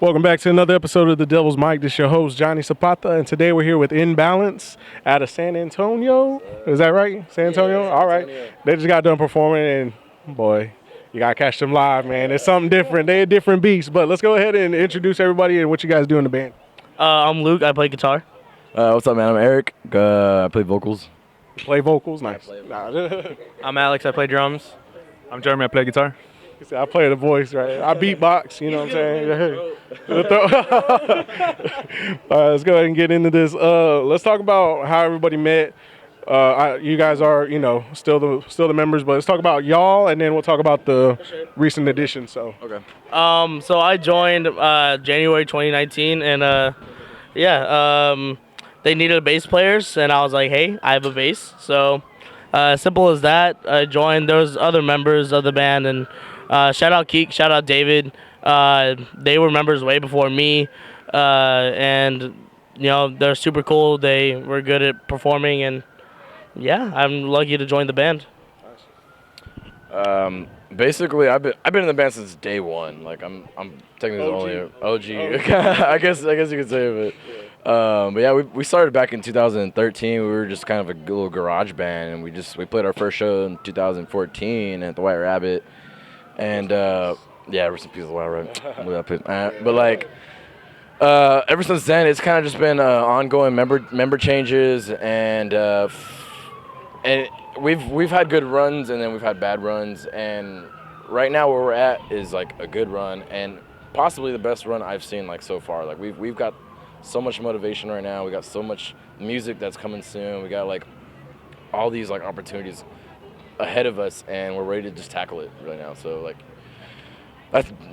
Welcome back to another episode of The Devil's Mic. This is your host, Johnny Zapata, and today we're here with Imbalance out of San Antonio. Is that right? San Antonio? San All right. Antonio. They just got done performing, and boy, you got to catch them live, man. It's something different. They're a different beast. But let's go ahead and introduce everybody and what you guys do in the band. I'm Luke. I play guitar. What's up, man? I'm Eric. I play vocals. Play vocals? Nice. I'm Alex. I play drums. I'm Jeremy. I play guitar. I play the voice, right? I beatbox, you know what I'm saying? All right, let's go ahead and get into this. Let's talk about how everybody met. You guys are, still the members, but let's talk about y'all, and then we'll talk about the recent addition. So, Okay. So I joined January 2019, and they needed bass players, and I was like, hey, I have a bass. So, simple as that. I joined. There was other members of the band, and shout out Keek, shout out David. They were members way before me, and they're super cool. They were good at performing, and yeah, I'm lucky to join the band. Basically, I've been in the band since day one. Like I'm technically OG. only OG. I guess you could say, but yeah, we started back in 2013. We were just kind of a little garage band, and we played our first show in 2014 at the White Rabbit, and yeah, rest in peace, the White Rabbit. But like. Ever since then, it's kind of just been ongoing member changes, and we've had good runs, and then we've had bad runs, and right now where we're at is like a good run, and possibly the best run I've seen like so far. Like we've got so much motivation right now. We got so much music that's coming soon. We got like all these like opportunities ahead of us, and we're ready to just tackle it right now. So like.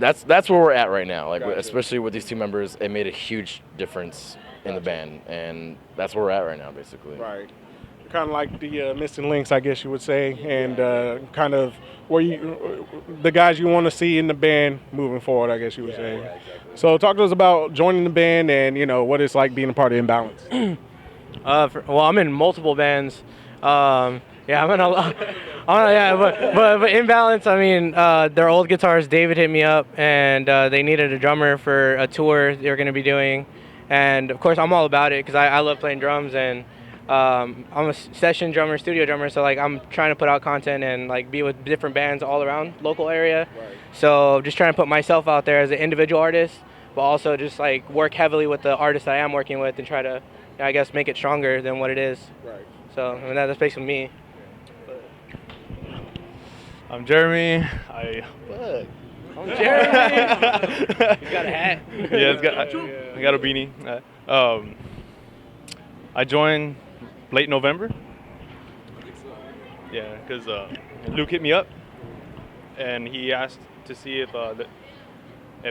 That's where we're at right now. Like Gotcha. Especially with these two members, it made a huge difference in the band, and that's where we're at right now, basically. right. Kind of like the missing links, I guess you would say, and kind of the guys you want to see in the band moving forward, I guess you would say. Yeah, exactly. So talk to us about joining the band and what it's like being a part of Imbalance. Well, I'm in multiple bands. I'm in a lot. But Imbalance, I mean, their old guitars, David hit me up, and they needed a drummer for a tour they were going to be doing. And, of course, I'm all about it because I love playing drums, and I'm a session drummer, studio drummer, so, like, I'm trying to put out content and, like, be with different bands all around local area. Right. So just trying to put myself out there as an individual artist, but also just, like, work heavily with the artists that I am working with and try to, I guess, make it stronger than what it is. Right. So, I mean, that's basically me. I'm Jeremy. I'm Jeremy. He's got a hat. I got a beanie. I joined late November. Yeah, because Luke hit me up, and he asked to see if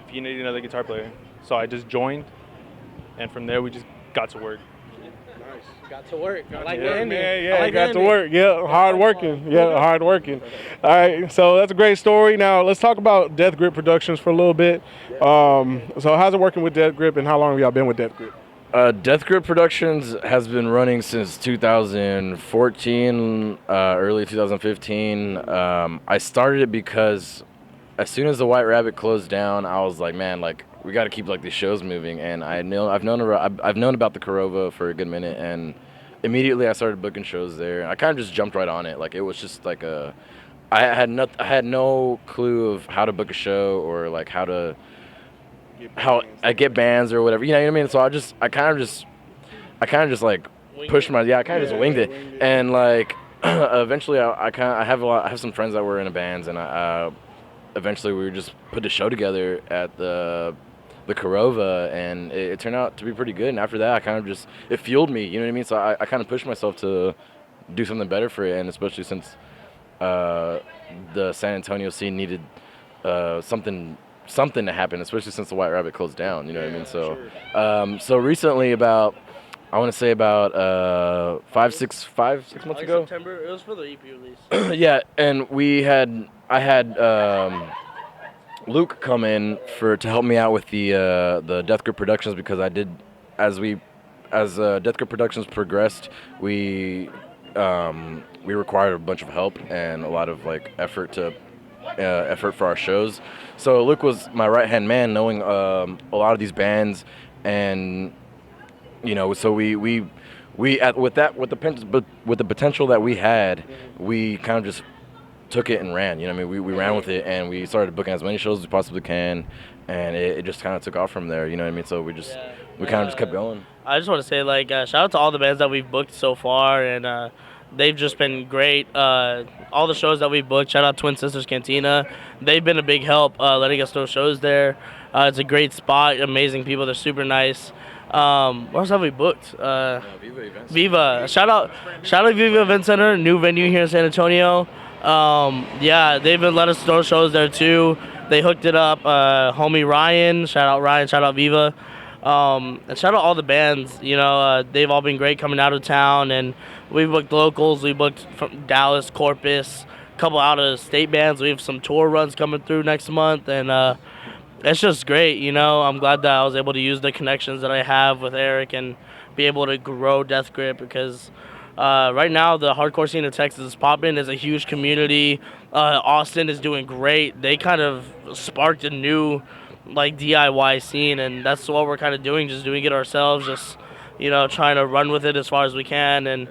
he needed another guitar player. So I just joined, and from there we just got to work. Got to work. I like Yeah, the ending. man, I like the got to ending. work. Yeah, hard working. Yeah, hard working. All right, so that's a great story. Now let's talk about Death Grip Productions for a little bit. So how's it working with Death Grip, and how long have y'all been with Death Grip? Death Grip Productions has been running since 2014, early 2015. I started it because as soon as the White Rabbit closed down, I was like, man, like we got to keep like these shows moving. And I've known about the Korova for a good minute, and immediately I started booking shows there. I kind of just jumped right on it. Like it was just like I had no clue of how to book a show or like how I get bands or whatever. You know what I mean? So I kind of just like pushed my I kind of just winged it, and like eventually I have some friends that were in bands, and eventually we just put a show together at the Korova, and it turned out to be pretty good. And after that, I kind of just it fueled me. You know what I mean? So I kind of pushed myself to do something better for it, and especially since the San Antonio scene needed something to happen, especially since the White Rabbit closed down. You know what I mean? So, so recently, about 6 months ago. September. It was for the EP release. Yeah, and I had Luke come in to help me out with the Death Grip Productions, because I did as Death Grip Productions progressed, we required a bunch of help and a lot of like effort to effort for our shows. So Luke was my right hand man, knowing a lot of these bands, and so with the potential that we had, we kind of just took it and ran. We ran with it, and we started booking as many shows as we possibly can, and it just kind of took off from there. So we kind of just kept going. I just want to say, shout out to all the bands that we've booked so far, and they've just been great. All the shows that we've booked, shout out Twin Sisters Cantina. They've been a big help letting us throw shows there. It's a great spot, amazing people. They're super nice. What else have we booked? Viva Events. Viva. Shout out Viva Event Center, new venue here in San Antonio. They've been letting us throw shows there too. They hooked it up. Homie Ryan, shout out Viva. And shout out all the bands. They've all been great coming out of town, and we booked locals. We booked from Dallas, Corpus, a couple out of state bands. We have some tour runs coming through next month, and it's just great. I'm glad that I was able to use the connections that I have with Eric and be able to grow Death Grip, because right now the hardcore scene in Texas is popping. There's a huge community. Austin is doing great. They kind of sparked a new DIY scene, and that's what we're kind of doing, just doing it ourselves, just trying to run with it as far as we can, and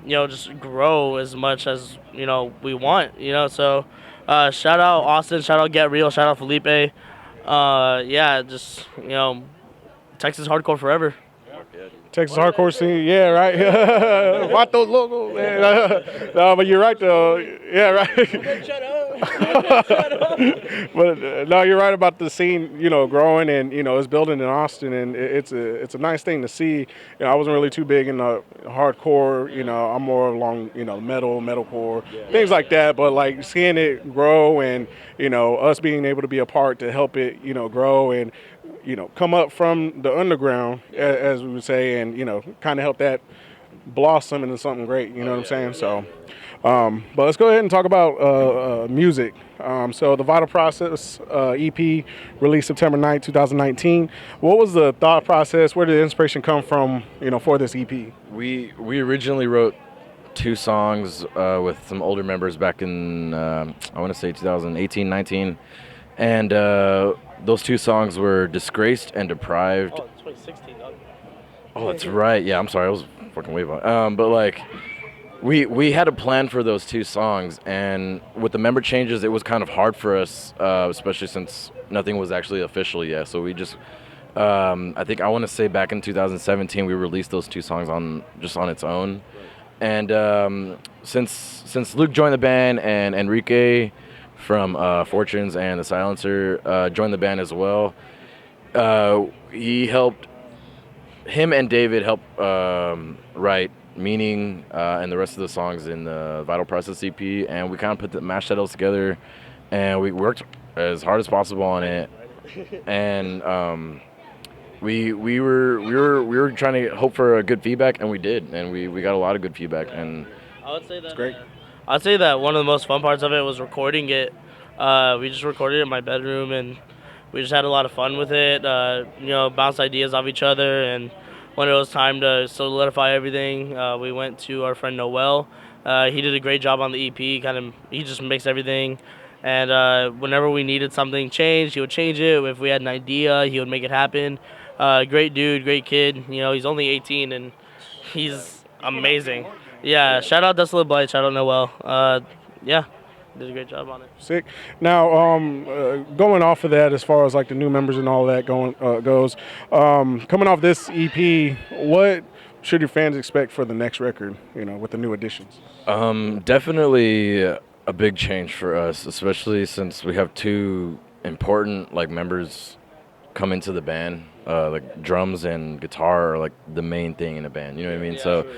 just grow as much as we want. So shout out Austin, shout out Get Real, shout out Felipe. Texas hardcore forever. Texas hardcore scene, yeah, right. Vatos locos. No, but you're right though. Yeah, right. But no, you're right about the scene, growing, and it's building in Austin, and it's a nice thing to see. I wasn't really too big in the hardcore. I'm more along metalcore, things like that. But seeing it grow, and us being able to be a part to help it grow, and come up from the underground, as we would say, and kind of help that blossom into something great. What I'm saying? So, but let's go ahead and talk about music. So the Vital Process EP released September 9th, 2019. What was the thought process? Where did the inspiration come from? For this EP? We originally wrote 2 songs with some older members back in I want to say 2018, 19, and those 2 songs were Disgraced and Deprived. Oh, 2016, dog. Oh, that's right. Yeah, I'm sorry. I was fucking way behind. But we had a plan for those 2 songs, and with the member changes, it was kind of hard for us, especially since nothing was actually official yet. So we just, I think I want to say back in 2017, we released those 2 songs on its own. And since Luke joined the band and Enrique from Fortunes and The Silencer joined the band as well, him and David helped write Meaning and the rest of the songs in the Vital Process EP, and we kind of mashed that all together, and we worked as hard as possible on it, and we were trying to hope for a good feedback, and we did, and we got a lot of good feedback, and I would say that it's great. I'd say that one of the most fun parts of it was recording it. We just recorded it in my bedroom, and we just had a lot of fun with it. Bounced ideas off each other, and when it was time to solidify everything, we went to our friend Noel. He did a great job on the EP. He just mixed everything, and whenever we needed something changed, he would change it. If we had an idea, he would make it happen. Great dude, great kid. He's only 18, and he's amazing. Yeah, shout out Desolate Blight, shout out Noel. Did a great job on it. Sick. Now, going off of that, as far as the new members and all that goes, coming off this EP, what should your fans expect for the next record? With the new additions. Definitely a big change for us, especially since we have 2 important members come into the band. Drums and guitar are the main thing in a band. You know what I mean? Yeah, So sure.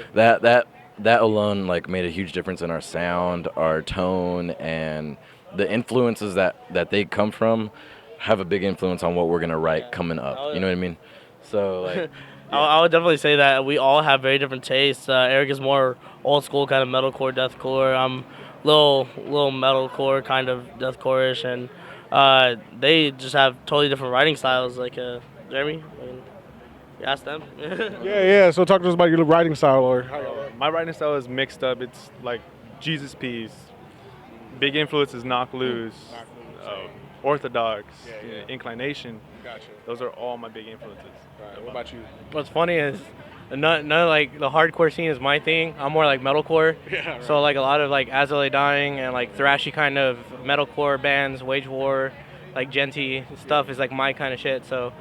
that alone made a huge difference in our sound, our tone, and the influences that they come from have a big influence on what we're gonna write coming up. You know what I mean? So I would definitely say that we all have very different tastes. Eric is more old school, kind of metalcore, deathcore. I'm little metalcore, kind of deathcore-ish, and they just have totally different writing styles. Jeremy, you ask them. Yeah. So talk to us about your writing style, or My writing style is mixed up. It's like Jesus peas. big influences: Knock Loose, Orthodox, Yeah. Inclination. Gotcha. Those are all my big influences. Right. What about you? What's funny is none of like the hardcore scene is my thing. I'm more like metalcore. Yeah, So like a lot of like As I Lay Dying and like thrashy kind of metalcore bands, Wage War, like Genty stuff is like my kind of shit. So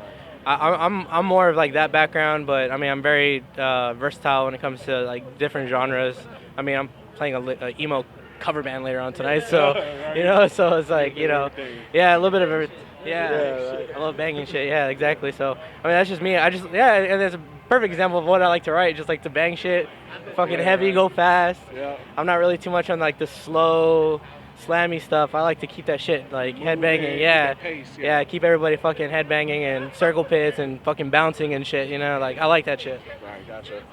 I'm more of like that background, but I mean I'm very versatile when it comes to like different genres. I mean I'm playing a emo cover band later on tonight, so you know, so it's like, you know, yeah, a little bit of everything. Yeah, I love banging shit. Yeah, exactly. So I mean that's just me. I just and there's a perfect example of what I like to write. Just like to bang shit, fucking heavy, go fast. Yeah. I'm not really too much on like the slow, slammy stuff. I like to keep that shit like headbanging. Yeah, pace, yeah. Keep everybody fucking headbanging and circle pits and fucking bouncing and shit. You know, like I like that shit. Right, gotcha.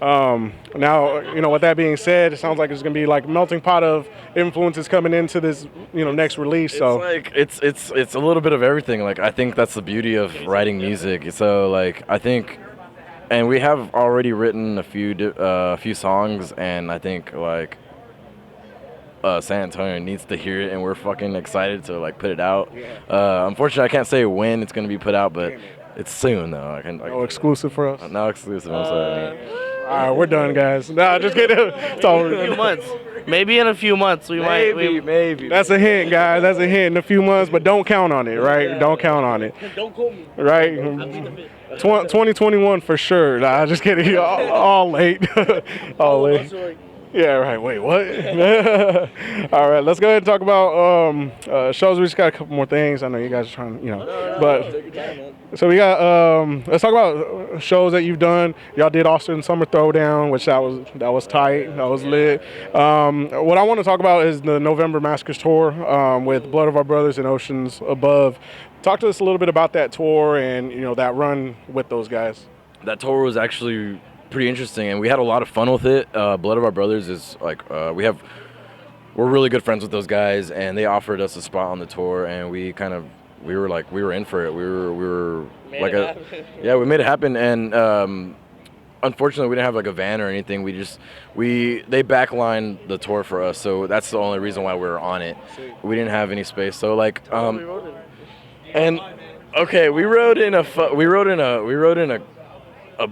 Now, you know, with that being said, it sounds like it's gonna be like a melting pot of influences coming into this, you know, next release. So Like it's a little bit of everything. Like I think that's the beauty of writing music. So like I think, and we have already written a few songs, and I think like San Antonio needs to hear it, and we're fucking excited to like put it out. Unfortunately, I can't say when it's gonna be put out, but it's soon though. no exclusive for us. No exclusive. I'm sorry. All right, we're done, guys. Nah, just kidding. It's over. A few months. Maybe in a few months we might. Maybe. That's a hint, guys. That's a hint in a few months, but don't count on it, right? Don't count on it. Don't quote me. Right? 2021 for sure. Nah, just kidding. All late. All late. Yeah, right. Wait, what? All right, let's go ahead and talk about shows. We just got a couple more things. I know you guys are trying, you know, but so we got. Let's talk about shows that you've done. Y'all did Austin Summer Throwdown, which that was tight. That was lit. What I want to talk about is the November Massacres tour with Blood of Our Brothers and Oceans Above. Talk to us a little bit about that tour and, you know, that run with those guys. That tour was actually pretty interesting, and we had a lot of fun with it. Blood of Our Brothers is like we're really good friends with those guys, and they offered us a spot on the tour, and we were in for it. We were Made like it a happen. yeah, we made it happen, and unfortunately we didn't have like a van or anything. They backlined the tour for us, so that's the only reason why we were on it. We didn't have any space, so like and okay, we rode in a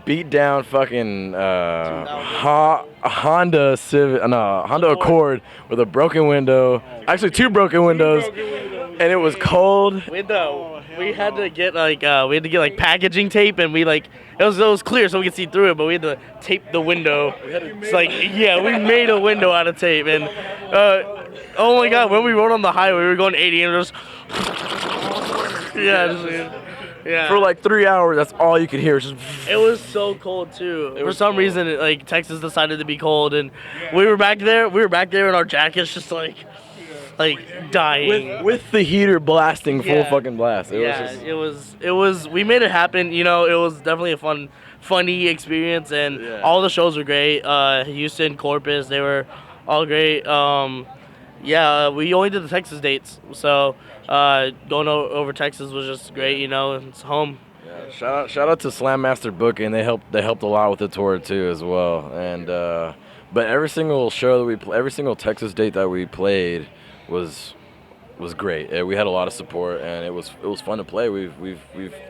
beat down fucking Honda Accord with a broken window, actually two broken windows, and it was cold. We had to get like packaging tape, and it was clear so we could see through it, but we had to tape the window. It's like, yeah, we made a window out of tape, and oh my god, when we rode on the highway, we were going 80 and it was yeah. For like 3 hours, that's all you could hear. It was so cold too. For some reason, like Texas decided to be cold, and we were back there in our jackets, just like dying. with the heater blasting full Yeah. fucking blast. It was. We made it happen. You know, it was definitely a funny experience, and Yeah. all the shows were great. Houston, Corpus, they were all great. We only did the Texas dates, so going over Texas was just great. You know, it's home. Yeah, shout out to Slam Master Booking. They helped a lot with the tour too as well. And but every single show that every single Texas date that we played was great. We had a lot of support, and it was fun to play.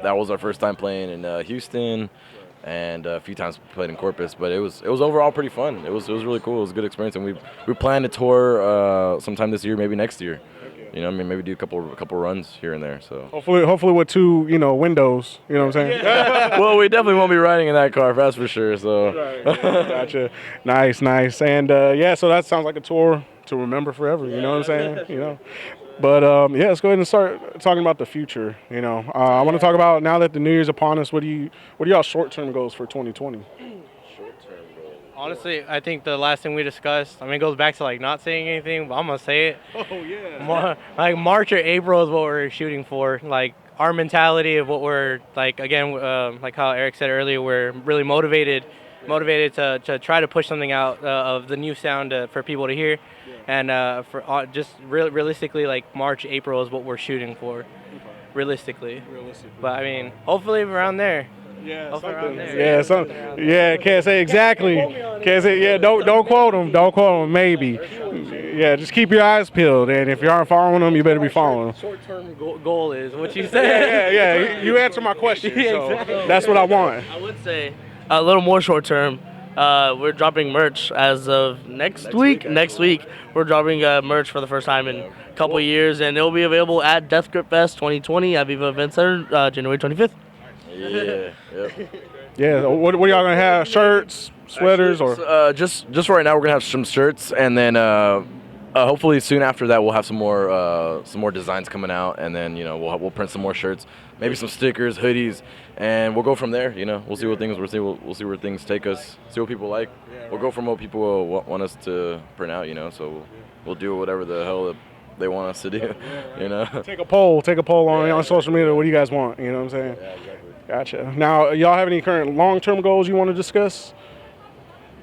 That was our first time playing in Houston, and a few times played in Corpus. But it was overall pretty fun. It was really cool. It was a good experience, and we plan to tour sometime this year, maybe next year. You know, I mean, maybe do a couple runs here and there. So Hopefully with two, you know, windows. You know what I'm saying? well, we definitely won't be riding in that car, that's for sure. So Gotcha. Nice. And so that sounds like a tour to remember forever. You know what I'm saying? You know. But let's go ahead and start talking about the future. You know, I want to talk about, now that the New Year's upon us, what are y'all short-term goals for 2020? Honestly, I think the last thing we discussed, I mean, it goes back to like not saying anything, but I'm gonna say it. Oh yeah. Like March or April is what we're shooting for. Like our mentality of what we're like. Again, like how Eric said earlier, we're really motivated to try to push something out of the new sound for people to hear, and for just realistically, like March, April is what we're shooting for. Realistically. But I mean, hopefully around there. Yeah, Up around something. there. Yeah, some. Yeah, can't say exactly. Can't say. Yeah, don't quote them. Don't quote them. Maybe. Yeah, just keep your eyes peeled, and if you aren't following them, you better be following them. Short-term goal is what you Yeah, said. yeah. You answer my question. So Exactly. that's what I want. I would say a little more short term. We're dropping merch as of next week. Next week, we're dropping merch for the first time in a couple years, and it'll be available at Death Grip Fest 2020 at Viva Event Center, January 25th. Yeah. Yep. Yeah. What are y'all gonna have? Shirts, sweaters, or? Just right now we're gonna have some shirts, and then hopefully soon after that we'll have some more designs coming out, and then we'll print some more shirts, maybe some stickers, hoodies, and we'll go from there. We'll see we'll see where things take us, see what people like. We'll go from what people want us to print out. So we'll do whatever the hell they want us to do. Take a poll on social media. What do you guys want? You know what I'm saying? Yeah, exactly. Gotcha. Now, y'all have any current long-term goals you want to discuss?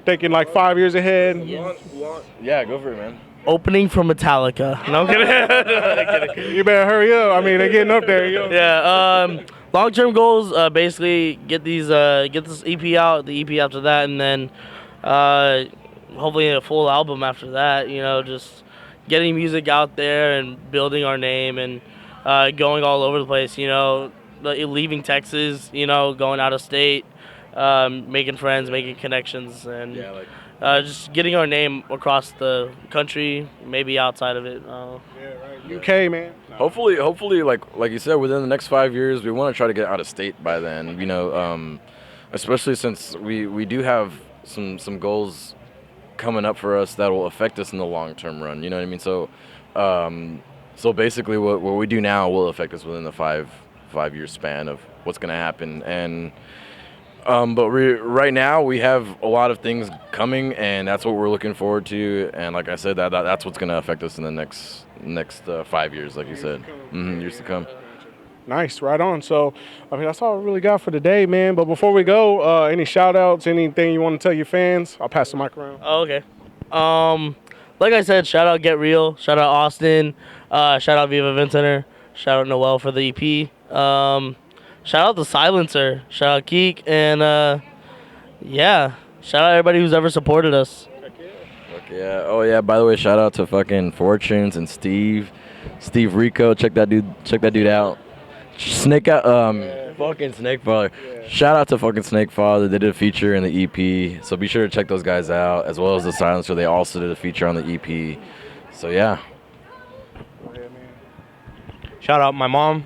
Thinking like 5 years ahead? Yeah, go for it, man. Opening for Metallica. No, I'm kidding. You better hurry up. I mean, they're getting up there. Yeah. Long-term goals. Basically, get this EP out, the EP after that, and then hopefully a full album after that. Just getting music out there and building our name and going all over the place. Leaving Texas. Going out of state, making friends, making connections, and just getting our name across the country, maybe outside of it. UK, man. Hopefully, like you said, within the next 5 years, we want to try to get out of state by then. Especially since we do have some goals coming up for us that will affect us in the long-term run. You know what I mean? So basically, what we do now will affect us within the five-year span of what's going to happen. And but right now we have a lot of things coming, and that's what we're looking forward to. And like I said, that's what's going to affect us in the next 5 years, like you said, years to come. Nice, right on. So, that's all we really got for today, man. But before we go, any shout-outs, anything you want to tell your fans? I'll pass the mic around. Oh, okay. Like I said, shout out Get Real, shout out Austin, shout out Viva Event Center, shout out Noel for the EP. Shout out the Silencer, shout out Keek, and shout out everybody who's ever supported us. Yeah. Oh yeah. By the way, shout out to fucking Fortunes and Steve Rico. Check that dude out. Fucking Snake Father. Shout out to fucking Snake Father. They did a feature in the EP, so be sure to check those guys out, as well as the Silencer. They also did a feature on the EP. So yeah. Shout out my mom.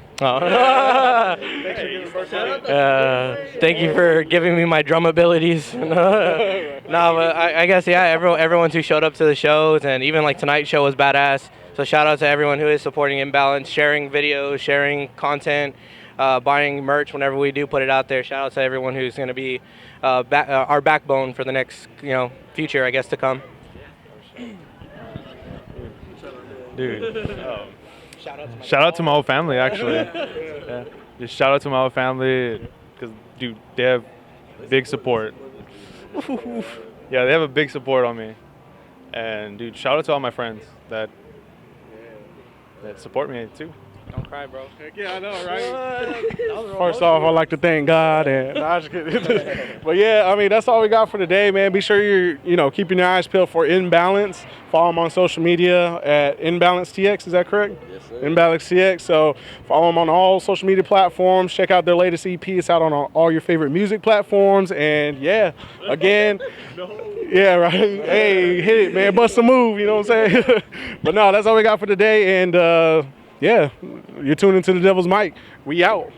Thank you for giving me my drum abilities. No, but I guess everyone who showed up to the shows, and even like tonight's show was badass. So shout out to everyone who is supporting Imbalance, sharing videos, sharing content, buying merch whenever we do put it out there. Shout out to everyone who's going to be our backbone for the next future, I guess, to come. Dude. Shout out to my whole family, actually. Yeah. Just shout out to my whole family, because, dude, they have big support. Yeah, they have a big support on me. And, dude, shout out to all my friends that support me, too. Don't cry, bro. Yeah, I know, right? First off, I'd like to thank God, and no, I'm just kidding. But yeah, that's all we got for today, man. Be sure you're, keeping your eyes peeled for Imbalance. Follow them on social media at ImbalanceTX. Is that correct? Yes, sir. ImbalanceTX. So follow them on all social media platforms. Check out their latest EP. It's out on all your favorite music platforms. And yeah, again. Yeah, right. Hey, hit it, man. Bust a move. You know what I'm saying? But no, that's all we got for today. And yeah, you're tuning to the Devil's Mic. We out.